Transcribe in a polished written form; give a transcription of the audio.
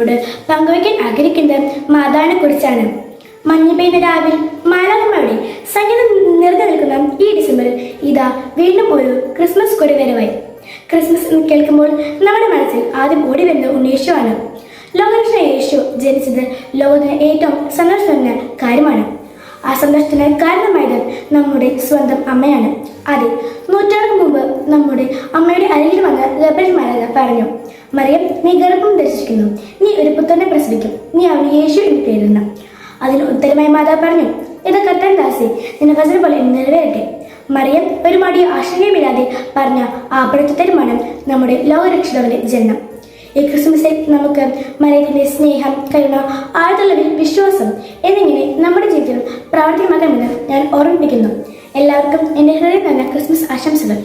നിങ്ങളോട് പങ്കുവയ്ക്കാൻ ആഗ്രഹിക്കുന്നത് മാതാവിനെ കുറിച്ചാണ്. മഞ്ഞ് പെയ്യുന്ന രാവിൽ മാലാഖമാരുടെ സംഗീതം നിറഞ്ഞു നിൽക്കുന്ന ഈ ഡിസംബറിൽ ഇതാ വീണ്ടും ഒരു ക്രിസ്മസ് കൊടി വരവായി. ക്രിസ്മസ് എന്ന് കേൾക്കുമ്പോൾ നമ്മുടെ മനസ്സിൽ ആദ്യം ഓടി വരുന്ന ഉണ്ണീശുവാണ്. ലോകരക്ഷകനായ യേശു ജനിച്ചത് ലോകത്തിന് ഏറ്റവും സന്തോഷമുള്ള കാര്യമാണ്. ആ സന്തോഷത്തിന് കാരണമായത് നമ്മുടെ സ്വന്തം അമ്മയാണ്. അതെ, നൂറ്റാണ്ടുകൾക്ക് മുമ്പ് നമ്മുടെ അമ്മയുടെ അരികിൽ വന്ന ഗർഭമാരായ പറഞ്ഞു, മറിയം, നീ ഗർഭം ധരിച്ചിരിക്കുന്നു, നീ ഒരു പുത്രനെ പ്രസവിക്കും, നീ അവന് യേശു എന്ന് പേരിടണം. അതിന് ഉത്തരമായി മാതാവ് പറഞ്ഞു, ഇത് കർത്താൻ ദാസേ, നിന്റെ വചന പോലെ നിറവേറട്ടെ. മറിയം ഒരു മടിയോ ആശങ്കയുമില്ലാതെ പറഞ്ഞ ആ പ്രത്യുത്തരമാണ് നമ്മുടെ ലോകരക്ഷിതാവിന്റെ ജനനം. ഈ ക്രിസ്മസിൽ നമുക്ക് മറിയത്തിന്റെ സ്നേഹം, കരുണ, ആഴത്തുള്ള വിശ്വാസം എന്നിങ്ങനെ നമ്മുടെ ജീവിതത്തിൽ പ്രാവർത്തികമാക്കാമെന്ന് ഞാൻ ഓർമ്മിപ്പിക്കുന്നു. എല്ലാവർക്കും എൻ്റെ ഹൃദയം നിറഞ്ഞ ക്രിസ്മസ് ആശംസകൾ.